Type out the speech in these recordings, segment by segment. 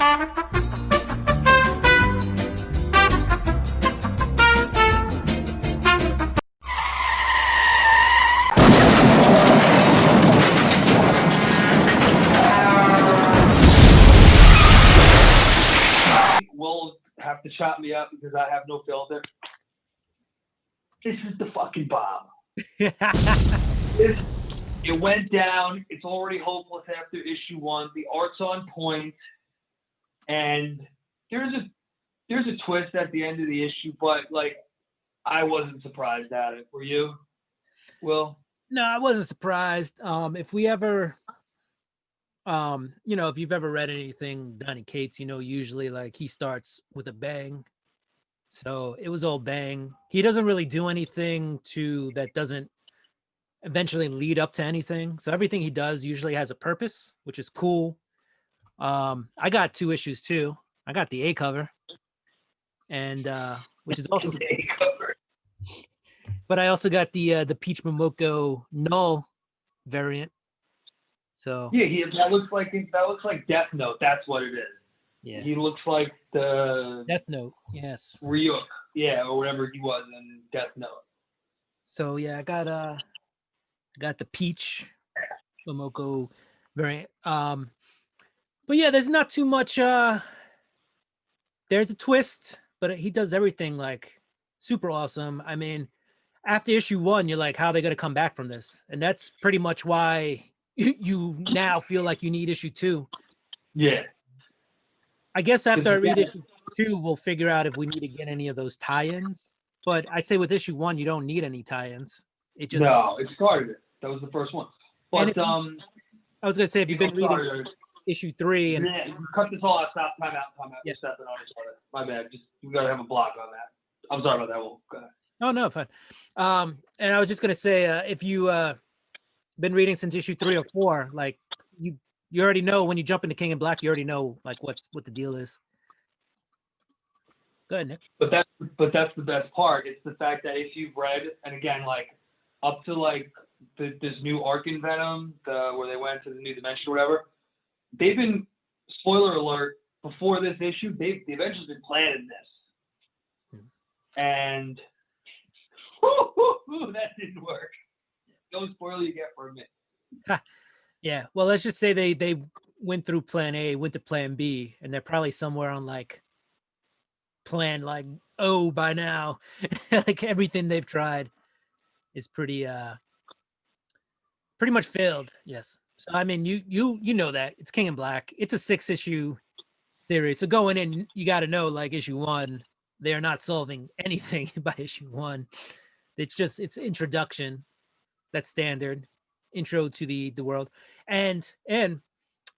Will have to chop me up because I have no filter. This is the fucking bomb. It went down. It's already hopeless after issue 1. The art's on point, and there's a twist at the end of the issue, but like I wasn't surprised at it. Were you, Will? No, I wasn't surprised. If we ever, if you've ever read anything Donny Cates, usually like he starts with a bang. So it was all bang. He doesn't really do anything that doesn't eventually lead up to anything. So everything he does usually has a purpose, which is cool. I got 2 issues too. I got the A cover, and which is also A cover. But I also got the Peach Momoko Null variant. So yeah, that looks like Death Note. That's what it is. Yeah, he looks like the Death Note. Yes, Ryuk, or whatever he was in Death Note. So yeah, I got the Peach Momoko variant. But yeah, there's not too much. There's a twist, but he does everything like super awesome. I mean, after issue 1, you're like, how are they going to come back from this? And that's pretty much why you now feel like you need issue 2. Yeah. I guess after I read issue 2, we'll figure out if we need to get any of those tie-ins. But I say with issue 1, you don't need any tie-ins. It started it. That was the first one. But I was gonna say, if you've been reading issue 3 and cut this all out. Stop. Time out. Yeah. Stepping on each other. My bad. We gotta have a block on that. I'm sorry about that. Well, go ahead. Oh no, fine. And I was just gonna say, if you been reading since issue 3 or 4, like you already know when you jump into King in Black, you already know like what the deal is. Go ahead, Nick. But that's the best part. It's the fact that if you've read, and again, like up to like this new arc in Venom, where they went to the new dimension or whatever, they've been, spoiler alert, before this issue, they've eventually been planning this. And that didn't work. No spoiler you get from it. Yeah, well, let's just say they went through plan A, went to plan B, and they're probably somewhere on like plan like O by now. Like everything they've tried is pretty much failed. Yes. So I mean, you know that it's King in Black. It's a 6-issue series. So going in, you got to know like issue 1, they are not solving anything by issue 1. It's introduction. That's standard intro to the world, and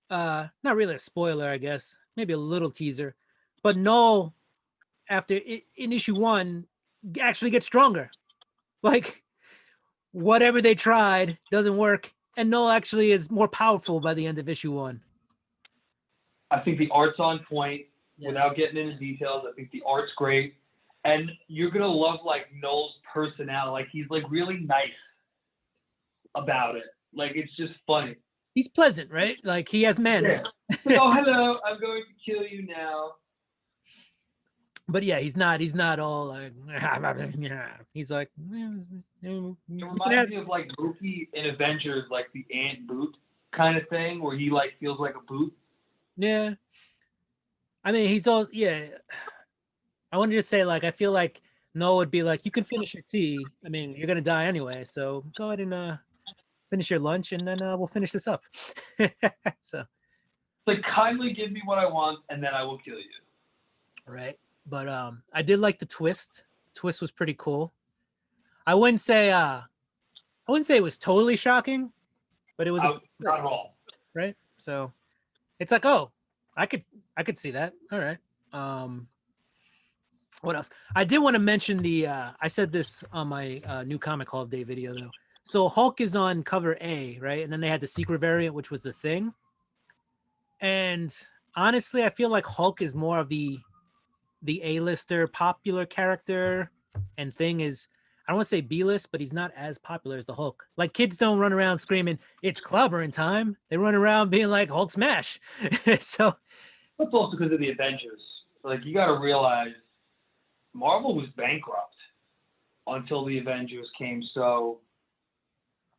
not really a spoiler, I guess, maybe a little teaser, but Null in issue 1 actually gets stronger. Like whatever they tried doesn't work, and Null actually is more powerful by the end of issue 1. I think the art's on point. Without getting into details, I think the art's great, and you're gonna love like Null's personality. Like he's like really nice about it. Like it's just funny. He's pleasant, right? Like he has manners. Yeah. Oh, hello, I'm going to kill you now. But yeah, he's not all like he's like it reminds me of like Mookie in Avengers, like the Ant Boot kind of thing, where he like feels like a boot. Yeah. I mean, he's all I wanted to say, like, I feel like Noah would be like, you can finish your tea. I mean, you're gonna die anyway, so go ahead and finish your lunch, and then we'll finish this up. So, like, kindly give me what I want, and then I will kill you. Right, but I did like the twist. The twist was pretty cool. I wouldn't say it was totally shocking, but it was not at all. Right, so it's like, oh, I could see that. All right. What else? I did want to mention I said this on my new Comic Hall Day video though. So Hulk is on cover A, right? And then they had the secret variant, which was the Thing. And honestly, I feel like Hulk is more of the A-lister popular character, and Thing is, I don't want to say B-list, but he's not as popular as the Hulk. Like kids don't run around screaming, "It's clobbering time." They run around being like, "Hulk smash." So That's also because of the Avengers. Like, you got to realize Marvel was bankrupt until the Avengers came. So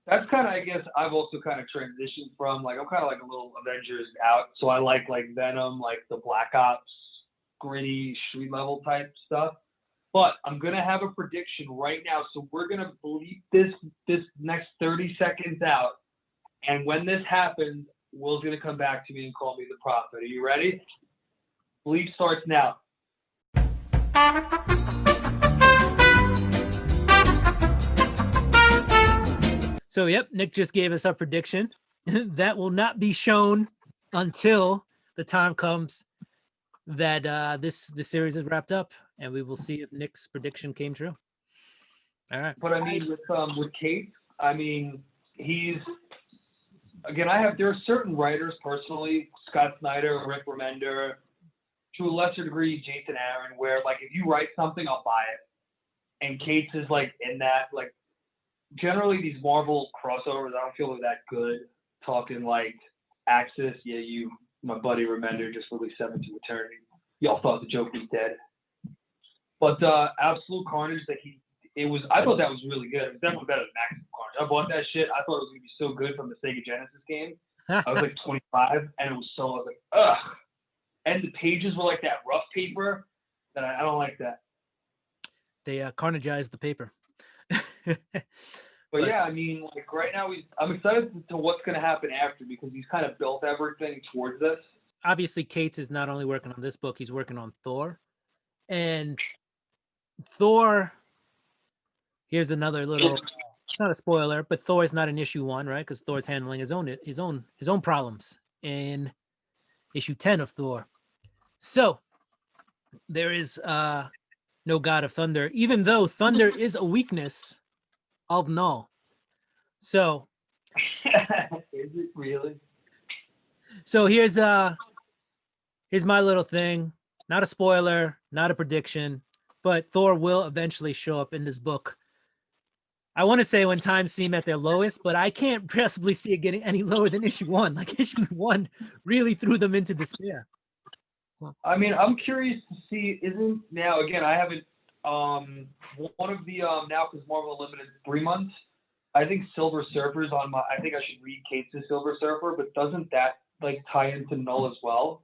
that's kind of, I guess, I've also kind of transitioned from, like, I'm kind of like a little Avengers out. So I like Venom, like the Black Ops, gritty, street level type stuff. But I'm going to have a prediction right now. So we're going to bleep this next 30 seconds out. And when this happens, Will's going to come back to me and call me the prophet. Are you ready? Bleep starts now. So, yep, Nick just gave us our prediction. That will not be shown until the time comes that this series is wrapped up, and we will see if Nick's prediction came true. All right. But I mean, with Kate, I mean, there are certain writers personally, Scott Snyder, Rick Remender, to a lesser degree, Jason Aaron, where, like, if you write something, I'll buy it. And Kate's is, like, in that, like, generally these Marvel crossovers, I don't feel they're that good. Talking, like, Axis, my buddy Remender just released Seven to Eternity. Y'all thought the joke was dead. But Absolute Carnage, I thought that was really good. It was definitely better than Maximum Carnage. I bought that shit. I thought it was going to be so good from the Sega Genesis game. I was like 25, and it was I was like, ugh. And the pages were like that rough paper that I don't like that. They carnageized the paper. But yeah, I mean, like right now, I'm excited to what's going to happen after, because he's kind of built everything towards this. Obviously, Cates is not only working on this book, he's working on Thor. And Thor, here's another little, it's not a spoiler, but Thor is not in issue 1, right? Because Thor's handling his own problems in issue 10 of Thor. So there is no God of Thunder, even though thunder is a weakness of Null. So is it really? So here's my little thing. Not a spoiler, not a prediction, but Thor will eventually show up in this book. I want to say when times seem at their lowest, but I can't possibly see it getting any lower than issue 1. Like, issue 1 really threw them into despair. I mean, I'm curious to see, now again, I haven't, one of the, now because Marvel Unlimited 3 months, I think Silver Surfer's I think I should read Kate's Silver Surfer, but doesn't that, like, tie into Null as well?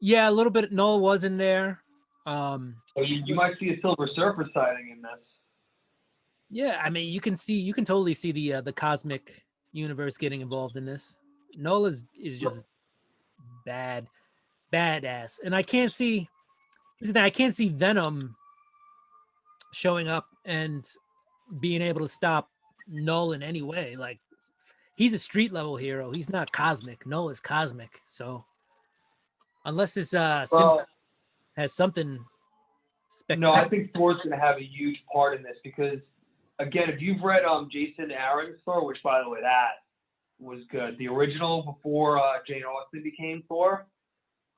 Yeah, a little bit. Null was in there. So you might see a Silver Surfer sighting in this. Yeah, I mean, you can totally see the cosmic universe getting involved in this. Null is just badass, and I can't see Venom showing up and being able to stop Null in any way. Like, he's a street level hero. He's not cosmic. Null is cosmic. So unless this has something spectacular. No, I think Thor's going to have a huge part in this, because, again, if you've read Jason Aaron's Thor, which, by the way, that was good. The original before Jane Austen became Thor.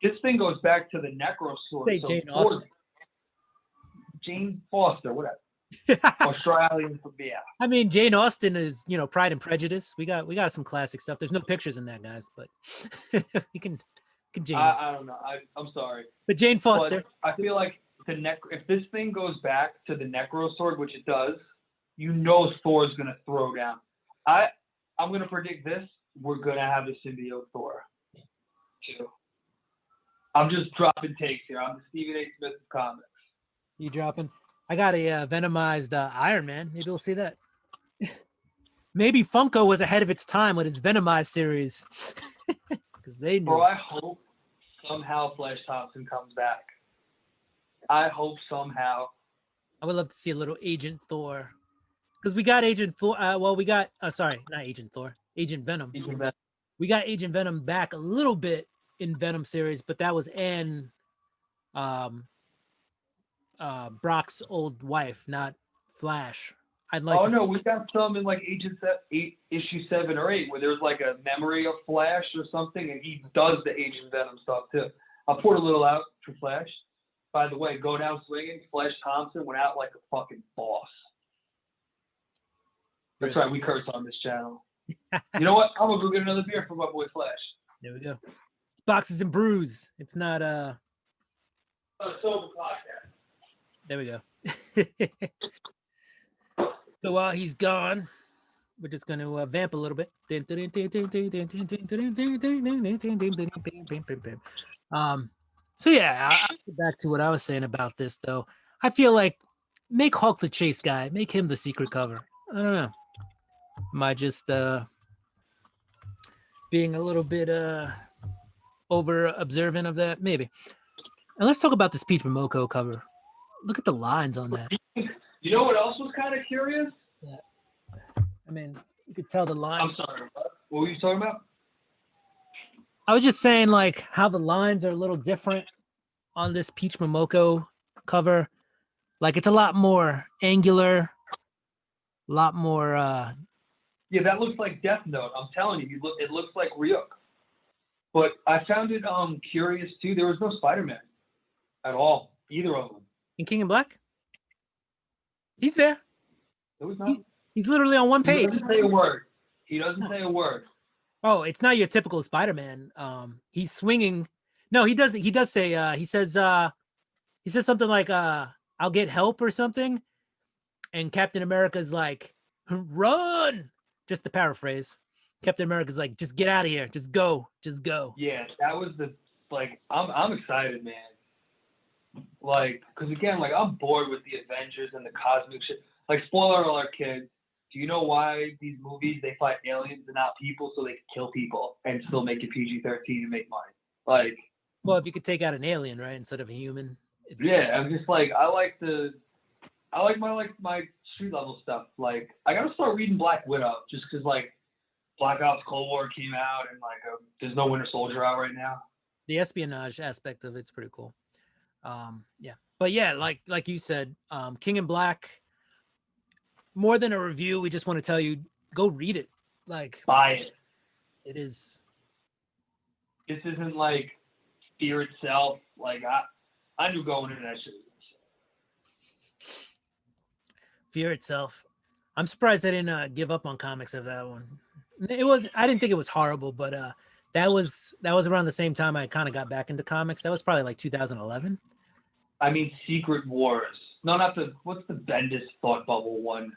This thing goes back to the Necro Sword. Say Jane Austen. Jane Foster, whatever. Australian, yeah. I mean, Jane Austen is, Pride and Prejudice. We got some classic stuff. There's no pictures in that, guys, but you can Jane. I don't know. I'm sorry. But Jane Foster. But I feel like if this thing goes back to the Necro Sword, which it does, Thor's going to throw down. I'm going to predict this. We're going to have a symbiote Thor, too. I'm just dropping takes here. I'm the Stephen A. Smith of comics. You dropping? I got a venomized Iron Man. Maybe we'll see that. Maybe Funko was ahead of its time with its Venomized series. Because they knew. Bro, I hope somehow Flash Thompson comes back. I hope somehow. I would love to see a little Agent Thor. Because we got Agent Thor. Not Agent Thor. Agent Venom. We got Agent Venom back a little bit in Venom series, but that was Anne Brock's old wife, not Flash. No, we got some in like issue 7 or 8 where there's like a memory of Flash or something, and he does the Agent Venom stuff too. I'll pour a little out for Flash. By the way, go down swinging. Flash Thompson went out like a fucking boss. That's right, we curse on this channel. You know what? I'm gonna go get another beer for my boy Flash. There we go. Boxes and Brews. It's not Sober podcast. there we go. So while he's gone, we're just going to vamp a little bit. So yeah, I'll get back to what I was saying about this though. I feel like make Hulk the chase guy, make him the secret cover. I don't know. Am I just being a little bit over observant of that? Maybe. And let's talk about this Peach Momoko cover. Look at the lines on that. You know what else was kind of curious? Yeah. I mean, you could tell the lines. I'm sorry. What were you talking about? I was just saying, like, how the lines are a little different on this Peach Momoko cover. Like, it's a lot more angular, a lot more. Yeah, that looks like Death Note. I'm telling you, it looks like Ryuk. But I found it curious too. There was no Spider-Man at all, either of them. In King in Black? He's there. There was not. He's literally on one page. He doesn't say a word. He doesn't say a word. Oh, it's not your typical Spider-Man. He's swinging. No, he does. He does say. He says something like, "I'll get help" or something. And Captain America's like, "Run!" Just to paraphrase. Captain America's like, "Just get out of here. Just go. Just go." Yeah, that was I'm excited, man. Like, because again, like, I'm bored with the Avengers and the cosmic shit. Like, spoiler alert, kids. Do you know why these movies, they fight aliens and not people so they can kill people and still make it PG-13 and make money? Like, well, if you could take out an alien, right, instead of a human. Yeah, I'm just like, I like my street level stuff. Like, I gotta start reading Black Widow just because, like, Black Ops Cold War came out and, like, there's no Winter Soldier out right now. The espionage aspect of it's pretty cool. Yeah, but yeah, like you said, King in Black, more than a review, we just want to tell you, go read it. Like, buy it. It is. This isn't like Fear itself. Like, I knew going into that shit. Fear itself. I'm surprised I didn't give up on comics of that one. I didn't think it was horrible, but that was around the same time I kind of got back into comics. That was probably like 2011. I mean, Secret Wars. No, not what's the Bendis Thought Bubble one?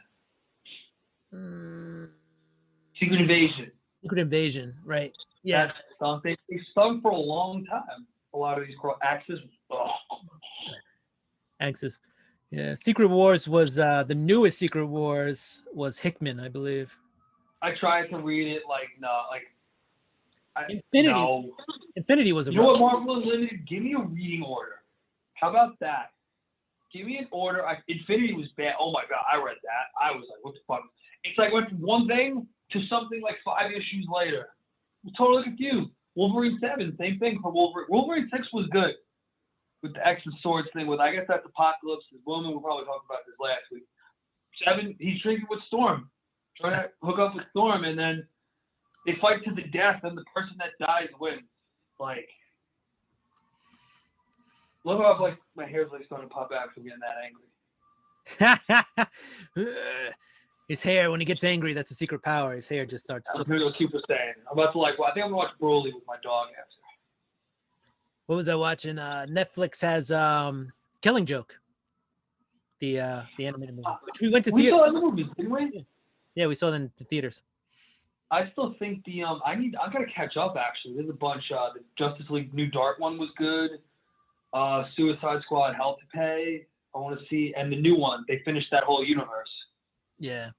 Secret Invasion. Secret Invasion, right? Yeah. They stung for a long time. A lot of these Axis. Axis. Yeah. Secret Wars was the newest Secret Wars was Hickman, I believe. I tried to read it, Infinity. No. Infinity was a. You know what, Marvel Unlimited? Give me a reading order. How about that? Give me an order. Infinity was bad. Oh my god, I read that. I was like, what the fuck? It's like went from one thing to something like 5 issues later. I'm totally confused. Wolverine 7, same thing for Wolverine. Wolverine 6 was good with the X and Swords thing. With, I guess that's Apocalypse. His woman, we'll probably talk about this last week. 7, he's drinking with Storm, trying to hook up with Storm, and then they fight to the death, and the person that dies wins. Like, look how like my hair's like starting to pop out from getting that angry. His hair, when he gets angry, that's a secret power. His hair just starts. I'm gonna keep saying. I'm about to I think I'm gonna watch Broly with my dog after. What was I watching? Netflix has Killing Joke, the animated movie, which we went to theaters. We saw the movies, didn't we? Yeah, we saw them in the theaters. I still think I gotta catch up actually. There's a bunch. The Justice League New Dark one was good. Suicide Squad, Hell to Pay. I want to see, and the new one. They finished that whole universe. Yeah,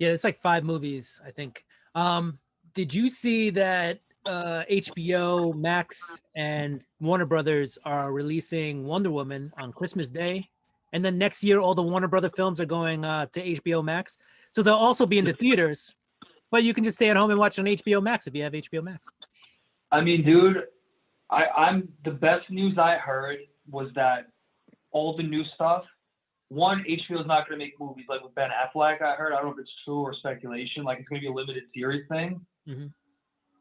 it's like 5 movies, I think. Did you see that HBO Max and Warner Brothers are releasing Wonder Woman on Christmas Day, and then next year all the Warner Brother films are going to HBO Max, so they'll also be in the theaters, but you can just stay at home and watch on HBO Max if you have HBO Max. I mean, dude, I'm the best news I heard was that all the new stuff. One, HBO is not going to make movies like with Ben Affleck. I heard. I don't know if it's true or speculation. Like, it's going to be a limited series thing. Mm-hmm.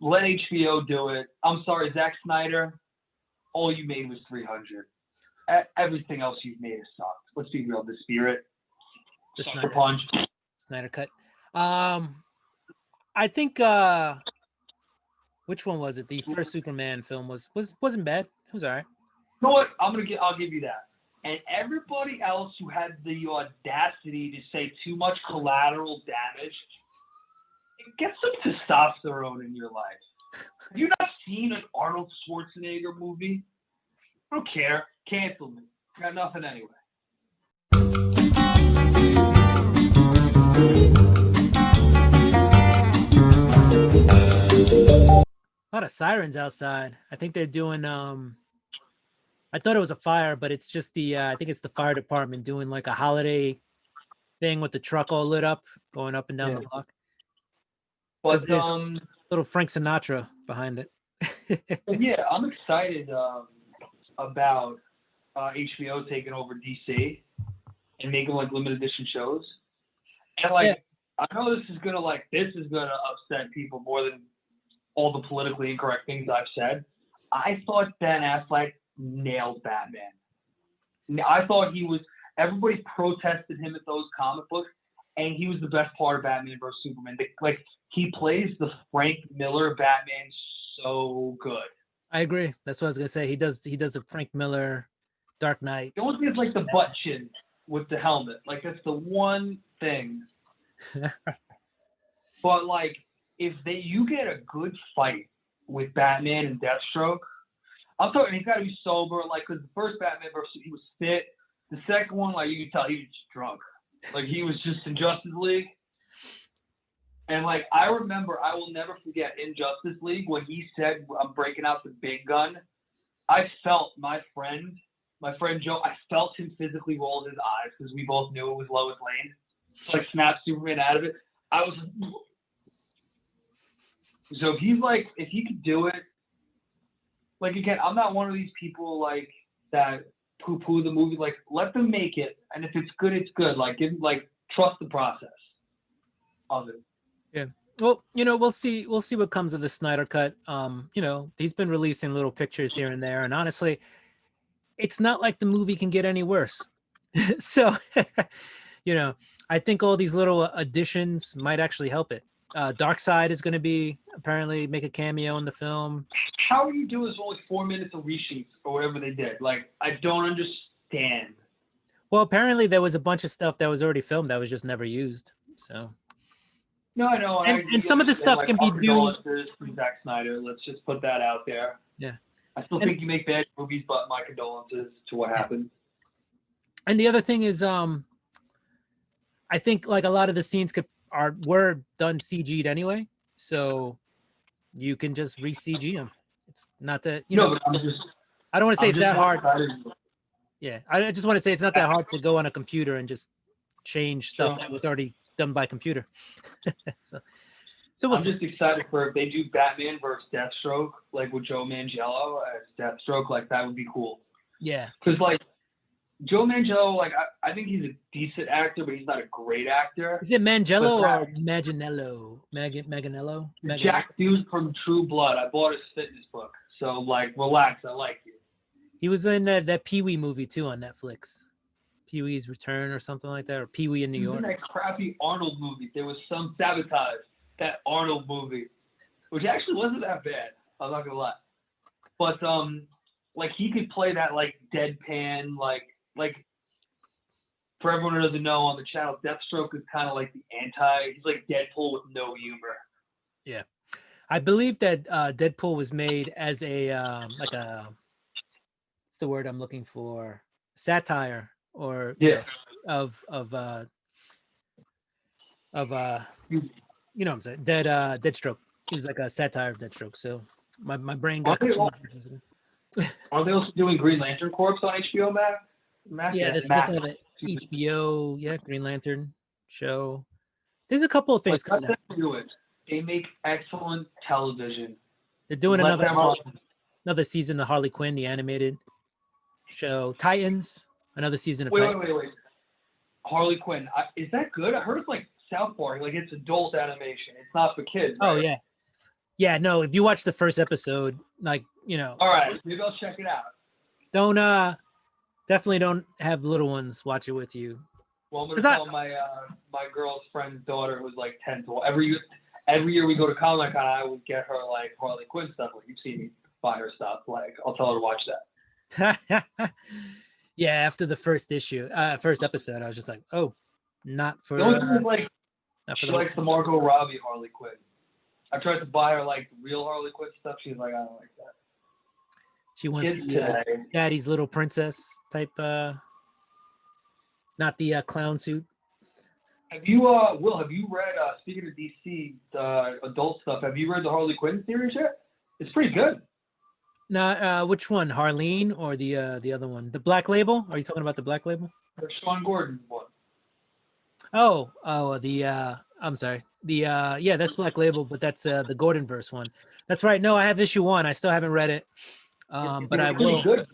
Let HBO do it. I'm sorry, Zack Snyder. All you made was 300. Everything else you've made has sucked. Let's be real. The Spirit, the Sucker Punch, Snyder Cut. I think Which one was it? The first Superman film wasn't bad. It was all right. You know what? I'll give you that. And everybody else who had the audacity to say too much collateral damage, get some testosterone in your life. Have you not seen an Arnold Schwarzenegger movie? I don't care. Cancel me. Got nothing anyway. A lot of sirens outside. I think they're doing I thought it was a fire, but it's just the I think it's the fire department doing like a holiday thing with the truck all lit up, going up and down the block. But there's little Frank Sinatra behind it. Yeah, I'm excited about HBO taking over DC and making like limited edition shows. And like, I know this is gonna upset people more than all the politically incorrect things I've said. I thought Ben Affleck nailed Batman. I thought everybody protested him at those comic books, and he was the best part of Batman vs Superman. Like, he plays the Frank Miller Batman so good. I agree. That's what I was gonna say. He does a Frank Miller Dark Knight. The only thing is like the butt chin with the helmet. Like, that's the one thing. But like, if you get a good fight with Batman and Deathstroke, I'm talking, he's got to be sober. Like, because the first Batman versus, he was fit. The second one, like, you could tell he was just drunk. Like, he was just in Justice League. And like, I remember, I will never forget in Justice League when he said, "I'm breaking out the big gun." I felt my friend Joe, I felt him physically roll his eyes because we both knew it was Lois Lane. Like, snap Superman out of it. I was so if he could do it, like, again, I'm not one of these people like that poo-poo the movie. Like, let them make it, and if it's good, it's good. Like, trust the process of it. Yeah. Well, we'll see what comes of the Snyder Cut. He's been releasing little pictures here and there, and honestly, it's not like the movie can get any worse. So, I think all these little additions might actually help it. Darkseid is going to be apparently make a cameo in the film. How do you do this only 4 minutes of reshoots or whatever they did? Like, I don't understand. Well, apparently there was a bunch of stuff that was already filmed that was just never used. So. No, I know. And some of the stuff can be due. From Zack Snyder. Let's just put that out there. Yeah. I still think you make bad movies, but my condolences to what happened. And the other thing is, I think like a lot of the scenes were done CG'd anyway, so you can just re-CG them. It's not that but I don't want to say it's that hard. Yeah, I just want to say it's not that hard to go on a computer and just change stuff that was already done by computer. so I'm just excited for if they do Batman versus Deathstroke, like with Joe Manganiello as Deathstroke, like that would be cool. Yeah. Because like Joe Manganiello, like I think he's a decent actor, but he's not a great actor. Is it Manganiello or Manganiello? Manganiello? Jack Dude from True Blood. I bought his fitness book, so like relax. I like you. He was in that Pee-wee movie too on Netflix. Pee-wee's Return or something like that, or Pee-wee in New York. In that crappy Arnold movie, there was some sabotage. That Arnold movie, which actually wasn't that bad. I'm not gonna lie, but like he could play that like deadpan, like for everyone who doesn't know on the channel, Deathstroke is kind of like the he's like Deadpool with no humor. Yeah, I believe that Deadpool was made as a like a what's the word I'm looking for? Satire or of you know what I'm saying? Deadstroke. He was like a satire of Deadstroke. So my brain got. Are they also doing Green Lantern Corps on HBO Max? Yeah, they're supposed to have an HBO, Green Lantern show. There's a couple of things coming out. They make excellent television. They're doing another season of Harley Quinn, the animated show. Titans, another season of Titans. Wait. Harley Quinn. Is that good? I heard it's like South Park, like it's adult animation. It's not for kids. Right? Oh yeah. No, if you watch the first episode, like All right, maybe I'll check it out. Definitely don't have little ones watch it with you. Well, I'm gonna tell my girl's friend's daughter who's like 10 to every year we go to Comic Con, I would get her like Harley Quinn stuff. Like you've seen me buy her stuff. Like I'll tell her to watch that. Yeah, after the first episode, I was just like, oh, not for. The only thing is like not for she the likes the Margot Robbie Harley Quinn. I tried to buy her like real Harley Quinn stuff. She's like, I don't like that. She wants Kids the today. Daddy's Little Princess type, not the clown suit. Have you, Will? Have you read? Speaking of DC adult stuff, have you read the Harley Quinn series yet? It's pretty good. No, which one, Harleen or the other one, the Black Label? Are you talking about the Black Label? The Sean Gordon one. Oh, I'm sorry. Yeah, that's Black Label, but that's the Gordon verse one. That's right. No, I have issue 1. I still haven't read it, but I will. Good.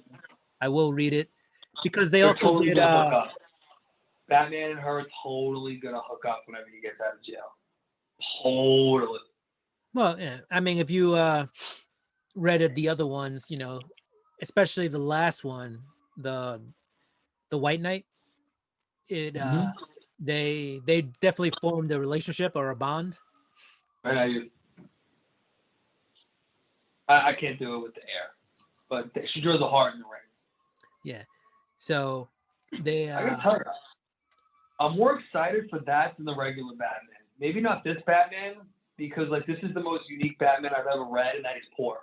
I will read it because they They're also totally did. gonna hook up. Batman and her are totally gonna hook up whenever he gets out of jail. Totally. Well, yeah. I mean, if you read the other ones, especially the last one, the White Knight, it they definitely formed a relationship or a bond. I can't do it with the air, but she draws a heart in the ring. Yeah. So they. I gotta tell you, I'm more excited for that than the regular Batman. Maybe not this Batman because like this is the most unique Batman I've ever read, and that he's poor.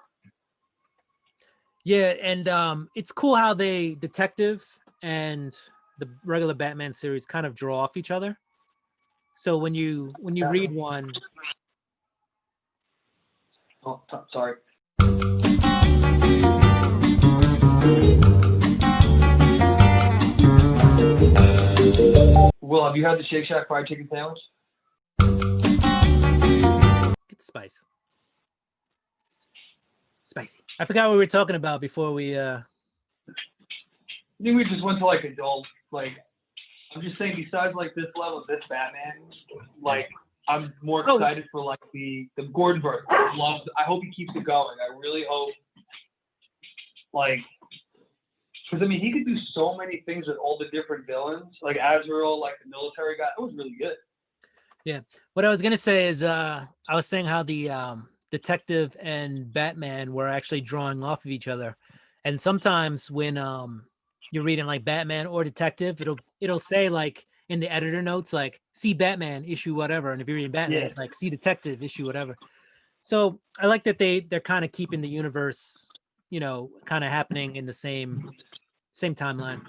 Yeah, and it's cool how they detective and the regular Batman series kind of draw off each other. So when you read one, oh, sorry. Will, have you had the Shake Shack fried chicken sandwich? get the spice. Spicy. I forgot what we were talking about before we. I think we just went to like adult. Like, I'm just saying, besides like this level, this Batman, like I'm more excited for like the Gordon verse. I hope he keeps it going. I really hope. Like, because I mean, he could do so many things with all the different villains, like Azrael, like the military guy. It was really good. Yeah. What I was gonna say is, I was saying how the detective and Batman were actually drawing off of each other, and sometimes when you're reading like Batman or detective, it'll say like in the editor notes like see Batman issue whatever, and if you're reading Batman, it's like see detective issue whatever. So I like that they're kind of keeping the universe, kind of happening in the same timeline,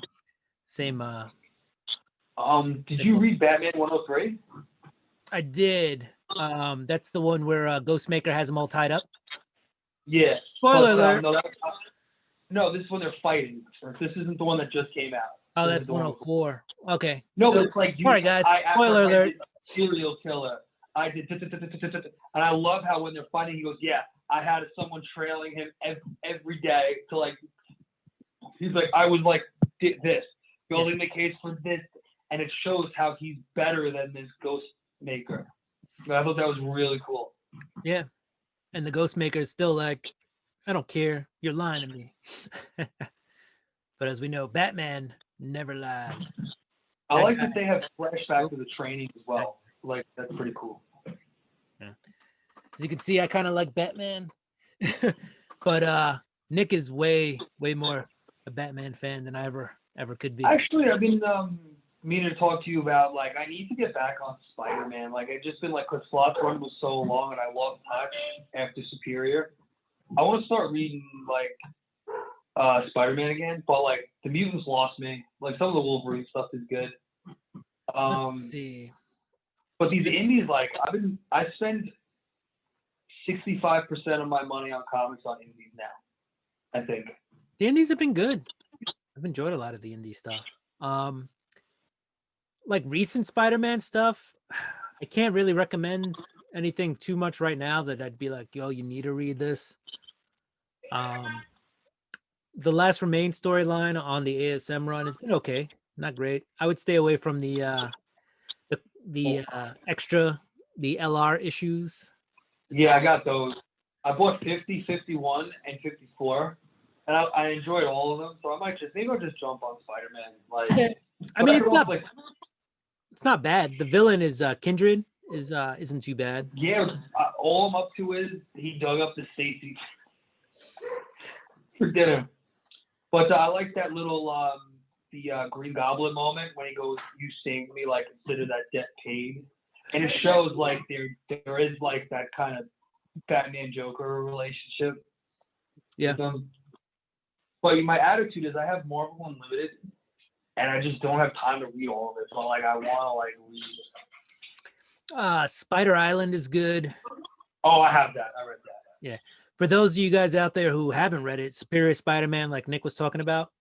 same. Did you read Batman 103? I did. That's the one where Ghostmaker has them all tied up. Yeah. Spoiler alert. No, this is when they're fighting. This isn't the one that just came out. Oh, that's 104. Okay. No, so, but it's like all right, guys. Spoiler alert. Serial killer. I did, and I love how when they're fighting, he goes, "Yeah, I had someone trailing him every day to like." He's like, "I was like did this, building the case for this," and it shows how he's better than this Ghostmaker. I thought that was really cool. Yeah, and the Ghostmaker is still like, I don't care. You're lying to me. But as we know, Batman never lies. I like that they have flashbacks to the training as well. Like, that's pretty cool. Yeah. As you can see, I kind of like Batman. But Nick is way more a Batman fan than I ever could be. Actually, I've been meaning to talk to you about, like, I need to get back on Spider-Man. Like, I've just been, like, because Slott's run was so long and I lost touch after Superior. I want to start reading, like, Spider-Man again, but, like, the Mutants lost me. Like, some of the Wolverine stuff is good. Let's see. But these indies, like, I spend 65% of my money on comics on indies now, I think. The indies have been good. I've enjoyed a lot of the indie stuff. Like recent Spider-Man stuff, I can't really recommend anything too much right now that I'd be like, yo, you need to read this. The Last Remain storyline on the ASM run has been okay, not great. I would stay away from the extra, the LR issues. Yeah, I got those. I bought 50, 51, and 54, and I enjoyed all of them. So I'll just jump on Spider-Man. Like, yeah. I mean, it's not bad. The villain is Kindred isn't too bad. Yeah, all I'm up to is he dug up the Stacy for dinner. But I like that little the Green Goblin moment when he goes, "You saved me, like consider that debt paid," and it shows like there is like that kind of Batman Joker relationship. Yeah. But my attitude is I have Marvel Unlimited, and I just don't have time to read all of it. But like I want to like read. Spider Island is good. Oh, I have that. I read that. Yeah. For those of you guys out there who haven't read it, Superior Spider-Man, like Nick was talking about,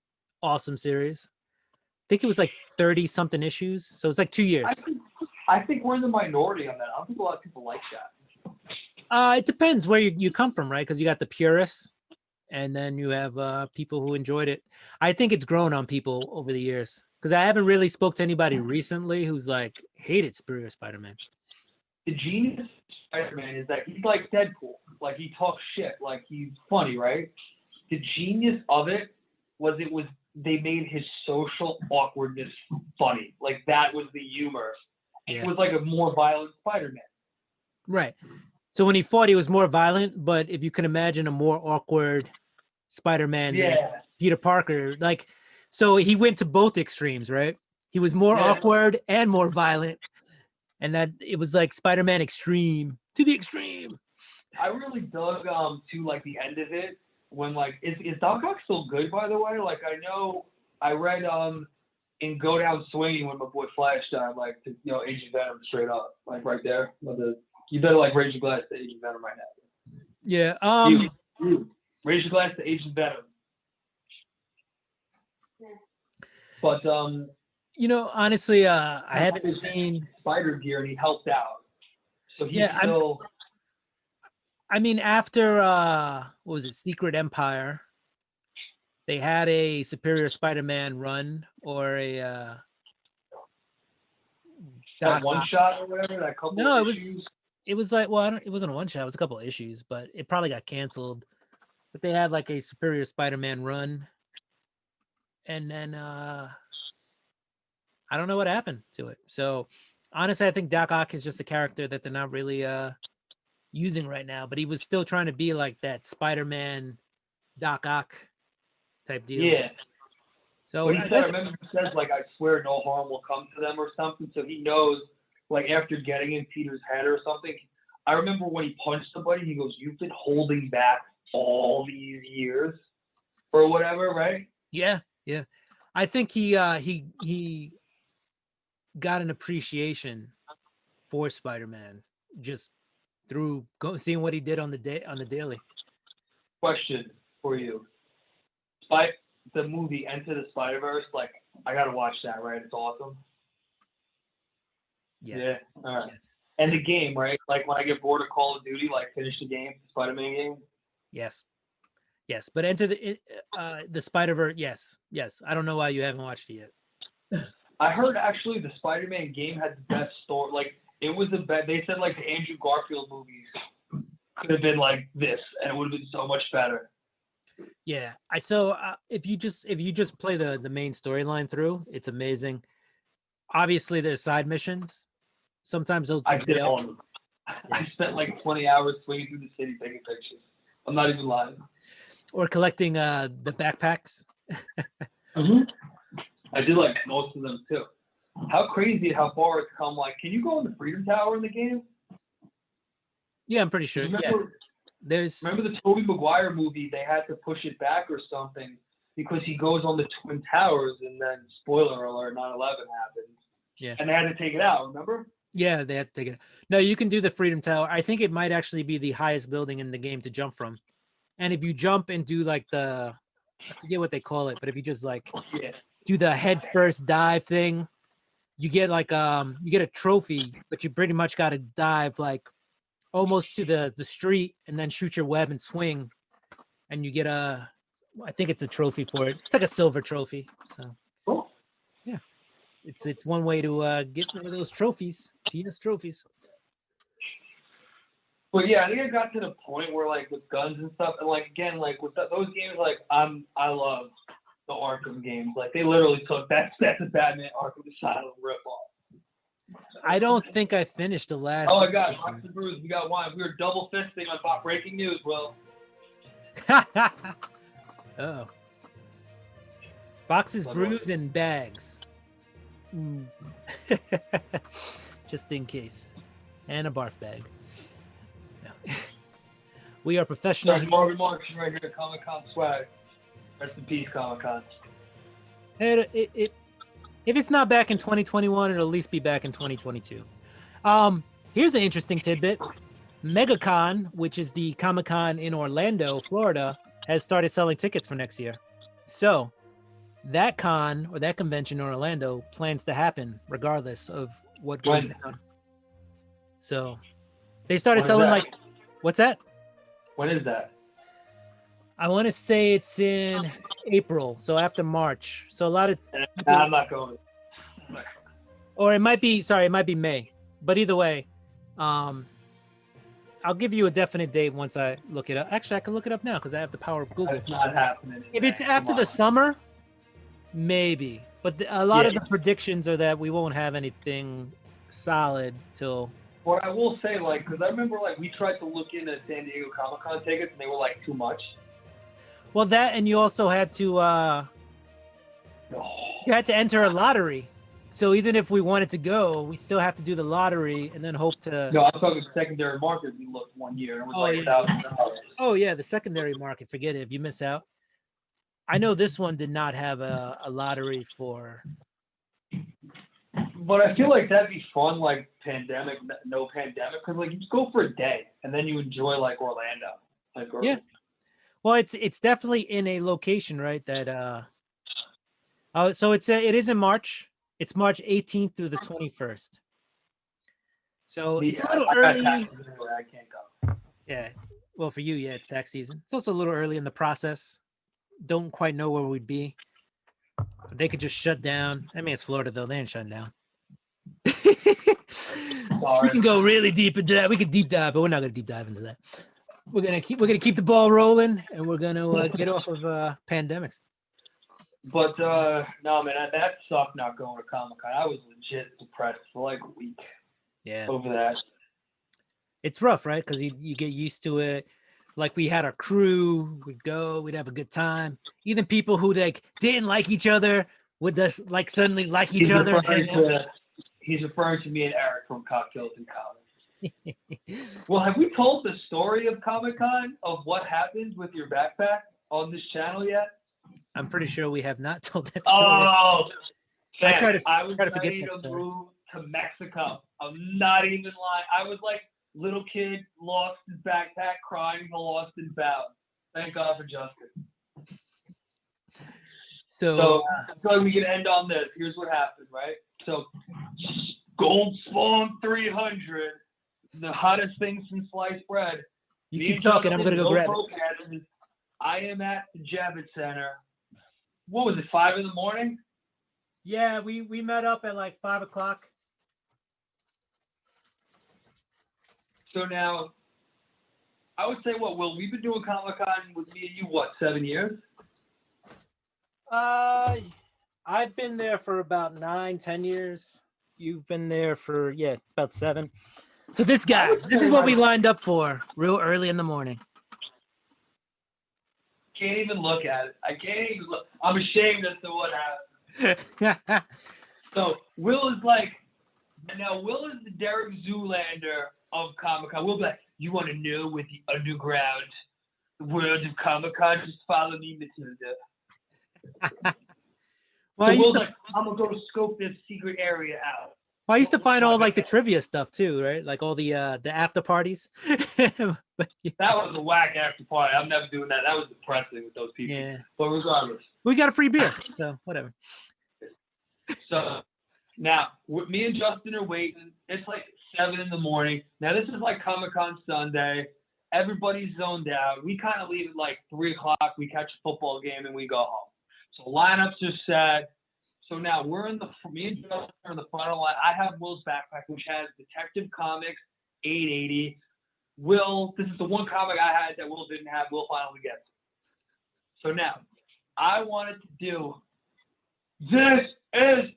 awesome series. I think it was like 30 something issues. So it's like 2 years. I think we're in the minority on that. I don't think a lot of people like that. It depends where you come from, right? Because you got the purists and then you have people who enjoyed it. I think it's grown on people over the years because I haven't really spoke to anybody recently who's like hated Superior Spider-Man. The genius of Spider-Man is that he's like Deadpool. Like he talks shit. Like he's funny, right? The genius of it was they made his social awkwardness funny. Like that was the humor. Yeah. It was like a more violent Spider-Man. Right. So when he fought, he was more violent, but if you can imagine a more awkward Spider-Man than Peter Parker, like, so he went to both extremes, right? He was more awkward and more violent. And that it was like Spider-Man extreme to the extreme. I really dug to like the end of it when like is Doc Ock still good, by the way? Like I know I read in Go Down Swinging when my boy Flash died, like Agent Venom straight up, like right there. You better like raise your glass to Agent Venom right now. Yeah. Raise your glass to Agent Venom. But honestly, I haven't seen Spider Gear and he helped out. So he's still. I mean, after what was it, Secret Empire? They had a Superior Spider-Man run or a that one shot or whatever. That couple. No, of issues. It was like it wasn't a one shot. It was a couple of issues, but it probably got canceled. But they had like a Superior Spider-Man run, and then I don't know what happened to it. So honestly, I think Doc Ock is just a character that they're not really using right now. But he was still trying to be like that Spider-Man Doc Ock type deal. Yeah. So I remember he says like, "I swear no harm will come to them" or something. So he knows, like after getting in Peter's head or something. I remember when he punched somebody, he goes, "You've been holding back all these years," or whatever, right? Yeah. I think he got an appreciation for Spider-Man just through seeing what he did on the daily. Question for you: the movie Enter the Spider-Verse, like I gotta watch that, right? It's awesome. Yes. Yeah. All right. Yes. And the game, right? Like when I get bored of Call of Duty, like finish the game, Spider-Man game. Yes. But Enter the Spider-Verse. Yes. I don't know why you haven't watched it yet. I heard actually the Spider-Man game had the best story. Like it was the best. They said like the Andrew Garfield movies could have been like this, and it would have been so much better. Yeah. If you just play the main storyline through, it's amazing. Obviously, there's side missions. Sometimes those. I did all of them. I spent like 20 hours swinging through the city taking pictures. I'm not even lying. Or collecting the backpacks. Mm-hmm. I did like most of them too. How crazy how far it's come. Like, can you go on the Freedom Tower in the game? Yeah, I'm pretty sure. Remember the Tobey Maguire movie? They had to push it back or something because he goes on the Twin Towers and then, spoiler alert, 9/11 happened. Yeah. And they had to take it out, remember? Yeah, they had to take it out. No, you can do the Freedom Tower. I think it might actually be the highest building in the game to jump from. And if you jump and do like I forget what they call it, but if you just like do the head first dive thing, you get like you get a trophy, but you pretty much got to dive like almost to the street and then shoot your web and swing, and you get I think it's a trophy for it. It's like a silver trophy. So cool. Yeah, it's one way to get one of those trophies, penis trophies. But yeah, I think I got to the point where like with guns and stuff, and like again, like with those games, like I love the Arkham games. Like they literally took that's a Batman Arkham Asylum ripoff. I don't think I finished the last. Oh my God, Boxes and Brews, we got wine. We were double fisting on top breaking news, Will. Oh. Boxes, brews, and bags. Just in case. And a barf bag. No. We are professional. Sorry, Marvin Martian right here, Comic-Con swag. Rest in peace, Comic-Con. If it's not back in 2021, it'll at least be back in 2022. Here's an interesting tidbit. MegaCon, which is the Comic-Con in Orlando, Florida, has started selling tickets for next year. So that con or that convention in Orlando plans to happen regardless of what goes down. So they started selling like, what's that? When is that? I want to say it's in April, so after March. So a lot of Nah, I'm not going. Or it might be, sorry, it might be May. But either way, I'll give you a definite date once I look it up. Actually, I can look it up now because I have the power of Google. It's not happening. If it's after the summer, maybe. But a lot of the predictions are that we won't have anything solid till. What I will say, like, because I remember, like, we tried to look into San Diego Comic-Con tickets and they were like too much. Well, that, and you also had to enter a lottery. So even if we wanted to go, we still have to do the lottery and then hope to. No, I'm talking secondary market. We looked one year and it was $1,000. Oh yeah, the secondary market. Forget it. If you miss out, I know this one did not have a lottery for. But I feel like that'd be fun, like pandemic, no pandemic, because like you just go for a day and then you enjoy like Orlando. Yeah. Well, it's definitely in a location, right? That so it is in March. It's March 18th through the 21st. So it's a little early. I can't go. Yeah. Well, for you, yeah, it's tax season. It's also a little early in the process. Don't quite know where we'd be. They could just shut down. I mean, it's Florida though. They ain't shutting down. We can go really deep into that. We could deep dive, but we're not gonna deep dive into that. We're gonna keep the ball rolling, and we're gonna get off of pandemics. But no, man, that sucked not going to Comic-Con. I was legit depressed for like a week. Yeah. Over that. It's rough, right? Because you get used to it. Like we had our crew, we'd go, we'd have a good time. Even people who like didn't like each other would just like suddenly like each other. He's referring to me and Eric from Cocktails and Comics. Well, have we told the story of Comic-Con of what happened with your backpack on this channel yet? I'm pretty sure we have not told that story. Oh, I was forget ready to move to Mexico. I'm not even lying. I was like little kid, lost his backpack, crying, lost and found. Thank God for justice. So we can end on this. Here's what happened, right? So Gold Spawn 300, the hottest thing since sliced bread. You keep talking. I'm gonna go grab it. I am at the Javits Center. What was it, 5 in the morning? Yeah, we met up at like 5 o'clock. So now, I would say, Will, we've been doing Comic-Con with me and you, 7 years? I've been there for about 9-10 years. You've been there for, about 7. So this is what we lined up for real early in the morning. Can't even look at it. I can't even look. I'm ashamed as to what happened. So Will is the Derek Zoolander of Comic-Con. We'll be like, you want to know with the underground world of Comic-Con? Just follow me, Matilda. Well, so Will's like, I'm going to go scope this secret area out. Well, I used to find all like the trivia stuff too, right? Like all the after parties. But, yeah. That was a whack after party. I'm never doing that. That was depressing with those people. Yeah. But regardless. We got a free beer, so whatever. So now, me and Justin are waiting. It's like 7 in the morning. Now, this is like Comic-Con Sunday. Everybody's zoned out. We kind of leave at like 3 o'clock. We catch a football game and we go home. So lineups are set. So now me and Justin are in the final line. I have Will's backpack, which has Detective Comics 880. Will, this is the one comic I had that Will didn't have. Will finally gets it. So now, I wanted to do, this is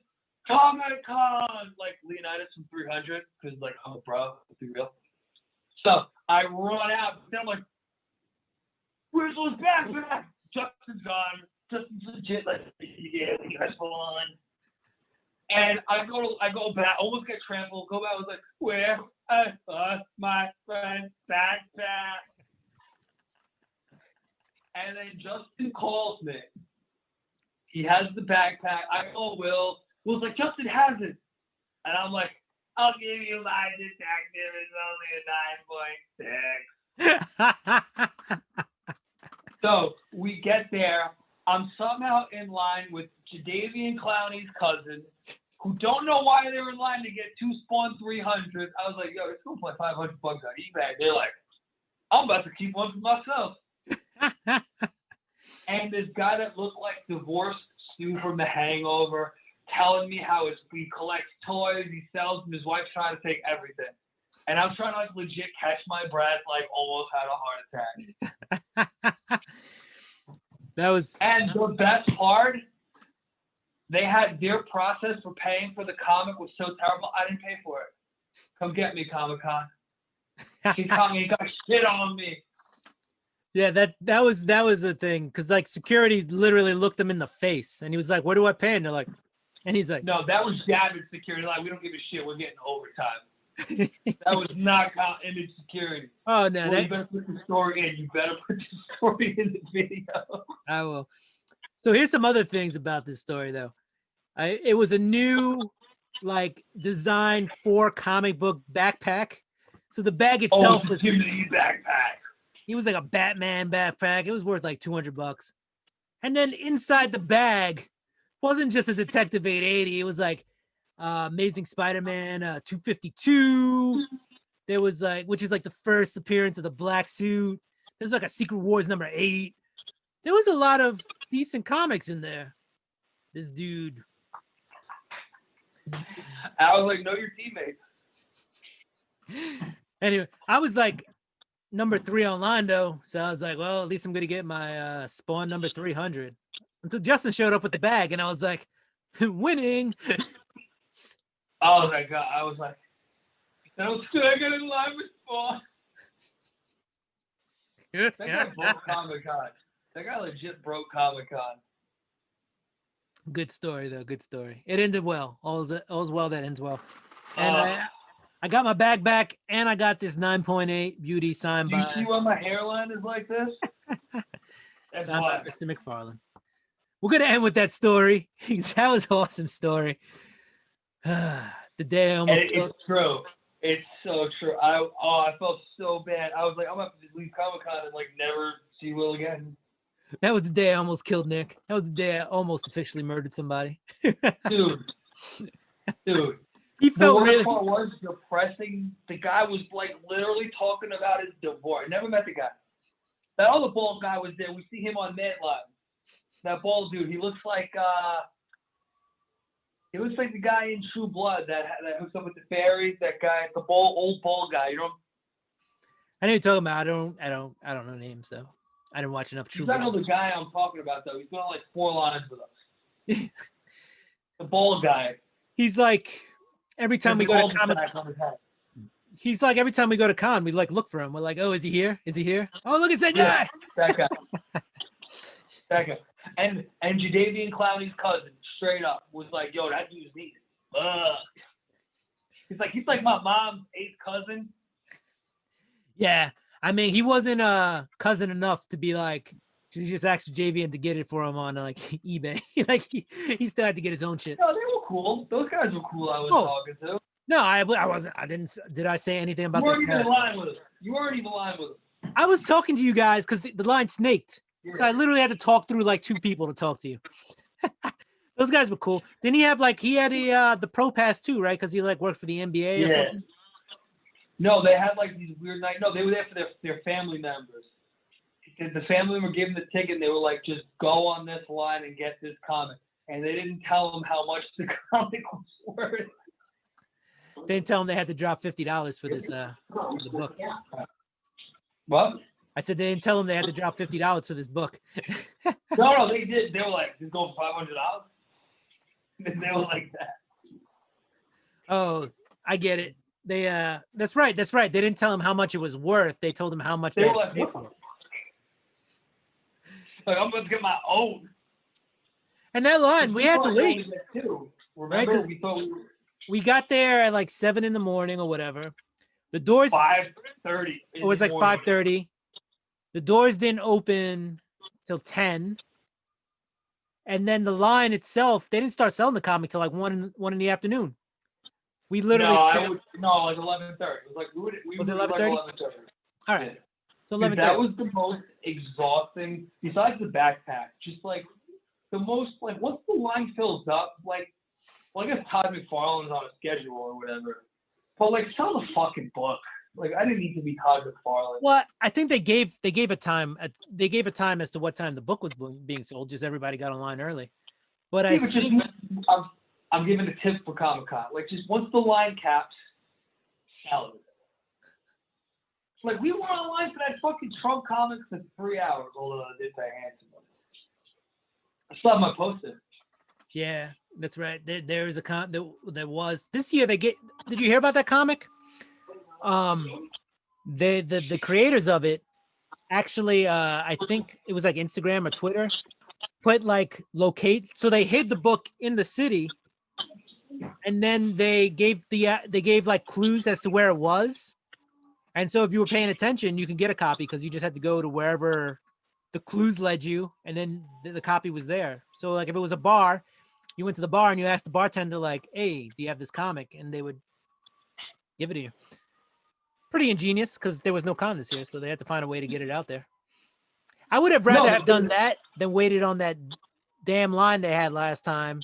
Comic-Con, like Leonidas from 300, because like I'm a bro, let's be real. So I run out, and I'm like, "Where's those backpacks?" Justin's gone. Justin's legit, like, yeah, you guys hold on. And I go back, almost get trampled. Go back, I was like, "Where? I lost my friend's backpack." And then Justin calls me. He has the backpack. I call Will. Will's like, "Justin has it." And I'm like, "I'll give you my detective. It's only a 9.6. So we get there. I'm somehow in line with Jadeveon Clowney's cousin, who don't know why they're in line to get 2 Spawn 300s. I was like, "Yo, it's going for like $500 on eBay." They're like, "I'm about to keep one for myself." And this guy that looked like divorced Stu from The Hangover, telling me how he collects toys, he sells them, his wife's trying to take everything. And I'm trying to like legit catch my breath, like almost had a heart attack. That was. And the best part, they had their process for paying for the comic was so terrible, I didn't pay for it. Come get me, Comic-Con. He got shit on me. Yeah, that was a thing, because like security literally looked him in the face, and he was like, "Where do I pay?" And they're like, and he's like, "No, that was David's security. Like, we don't give a shit. We're getting overtime." That was not image security. Oh no, well, you better put the story in. You better put the story in the video. I will. So here's some other things about this story, though. It was a new, like, design for comic book backpack. So the bag itself was Jimmy backpack. He was like a Batman backpack. It was worth like $200. And then inside the bag wasn't just a Detective 880. It was like Amazing Spider-Man 252. There was like, which is like the first appearance of the black suit. There's like a Secret Wars #8. There was a lot of decent comics in there. This dude. I was like, know your teammates. Anyway, I was like #3 online though. So I was like, well, at least I'm going to get my Spawn number 300. Until Justin showed up with the bag and I was like, winning. Oh my God. I was like, that was good. I got in line with Spawn. That guy broke Comic-Con. That guy legit broke Comic-Con. Good story though. Good story. It ended well. All's well that ends well. And I got my bag back, and I got this 9.8 beauty signed by. Do you see why my hairline is like this? Signed by Mr. McFarlane. We're gonna end with that story. That was an awesome story. The day I almost. It's true. It's so true. I felt so bad. I was like, I'm gonna have to just leave Comic-Con and like never see Will again. That was the day I almost killed Nick. That was the day I almost officially murdered somebody. Dude. He felt the really. Part was depressing. The guy was like literally talking about his divorce. I never met the guy. That other bald guy was there. We see him on Mad Live. That bald dude. He looks like the guy in True Blood that hooks up with the fairies. That guy, the old bald guy. You know. I know you're talking about. I don't know names though. I didn't watch enough True Blood. I know the guy I'm talking about though. He's been on like 4 lines with us. The bald guy. He's like. Every time we go to Comic, he's like every time we go to Con, we like look for him. We're like, oh, is he here? Is he here? Oh, look, it's that guy. That guy. And Jadeveon Clowney's cousin, straight up, was like, yo, that dude's needed. He's like my mom's 8th cousin. Yeah, I mean, he wasn't a cousin enough to be like. He just asked Javian to get it for him on like eBay. Like he still had to get his own shit. No, they were cool. Those guys were cool. I was talking to. No, I wasn't. I didn't. Did I say anything about that? You weren't even in line with him. I was talking to you guys because the line snaked. Yeah. So I literally had to talk through like 2 people to talk to you. Those guys were cool. Didn't he have like he had the pro pass too, right? Because he like worked for the NBA or something. No, they had like these weird nights. No, they were there for their family members. The family were given the ticket and they were like, just go on this line and get this comic. And they didn't tell them how much the comic was worth. They didn't tell them they had to drop $50 for this the book. What? I said they didn't tell them they had to drop $50 for this book. No, they did. They were like, just go for $500. And they were like that. Oh, I get it. They that's right. They didn't tell him how much it was worth. They told him how much They they were had to like, pay what the for it. Like, I'm going to get my own. And that line, we had to wait, Too. right? Remember, Because we thought we were we got there at like 7 in the morning or whatever. The doors, 5:30. it was like 5:30. The doors didn't open till 10. And then the line itself, they didn't start selling the comic till like 1 in the afternoon. We literally Like 11:30. It was like we Was it moved at like 11:30? 11:30. All right. Yeah. So Dude, 11:30. that was the most exhausting. Besides the backpack, just like the most like once the line fills up, like well, I guess Todd McFarlane's on a schedule or whatever. But like sell the fucking book. Like I didn't need to be Todd McFarlane. Well, I think they gave a time as to what time the book was being sold. Just everybody got online early. But I think I'm giving a tip for Comic-Con. Like just once the line caps, sell it. Like we were online for that fucking Trump comic for 3 hours, although I did pay handsome. I still have my poster. Yeah, that's right. There is a there was this year. Did you hear about that comic? The creators of it actually, I think it was like Instagram or Twitter, put like locate. So they hid the book in the city, and then they gave like clues as to where it was. And so if you were paying attention, you can get a copy because you just had to go to wherever the clues led you, and then the copy was there. So like if it was a bar, you went to the bar and you asked the bartender like, "Hey, do you have this comic?" And they would give it to you. Pretty ingenious because there was no con this year, so they had to find a way to get it out there. I would have rather have done that than waited on that damn line they had last time.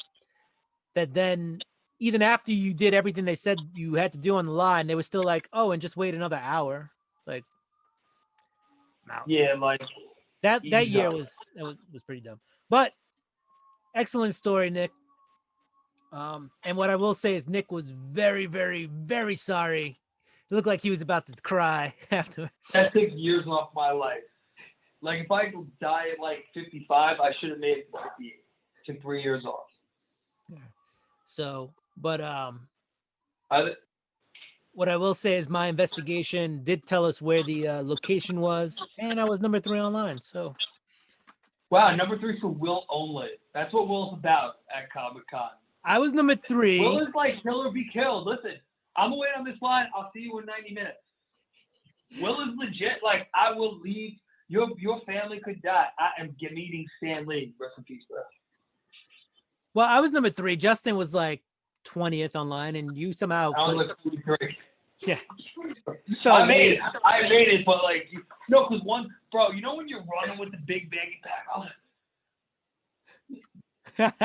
That then, even after you did everything they said you had to do on the line, they were still like, "Oh, and just wait another hour." It's like, no. Yeah, like that year was pretty dumb. But excellent story, Nick. And what I will say is Nick was very, very, very sorry. It looked like he was about to cry after. That took years off my life. Like if I could die at like 55, I should have made it to 58. Took 3 years off. Yeah. So, but what I will say is my investigation did tell us where the location was, and I was number 3 online. So. Wow, number 3 for Will only. That's what Will's about at Comic-Con. I was number 3. Will is like kill or be killed. Listen, I'm gonna wait on this line. I'll see you in 90 minutes. Will is legit. Like I will leave. Your family could die. I am meeting Stan Lee. Rest in peace, bro. Well, I was number 3. Justin was like 20th online, and you somehow. I was like 43. Yeah. I made it, but like no, because one, bro. You know when you're running with the big baggy pack.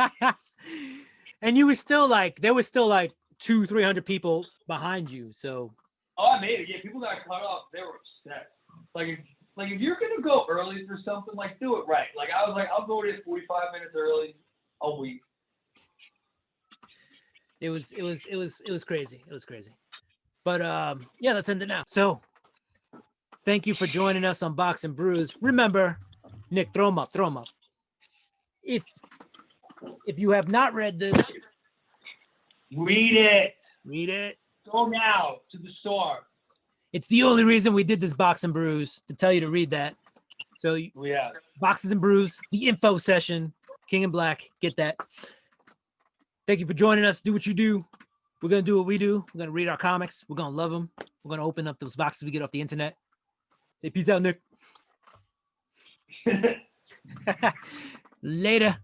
And you were still like, there was still like 200-300 people behind you. So. Oh, I made it. Yeah, people got cut off. They were upset. Like if you're gonna go early for something, like do it right. Like I was like, I'll go there 45 minutes early a week. It was crazy. It was crazy. But yeah, let's end it now. So thank you for joining us on Box and Brews. Remember, Nick, throw them up. If you have not read this, read it. Go now to the store. It's the only reason we did this Box and Brews, to tell you to read that. So yeah, Boxes and Brews, the info session, King and Black, get that. Thank you for joining us. Do what you do. We're going to do what we do. We're going to read our comics. We're going to love them. We're going to open up those boxes we get off the internet. Say peace out, Nick. Later.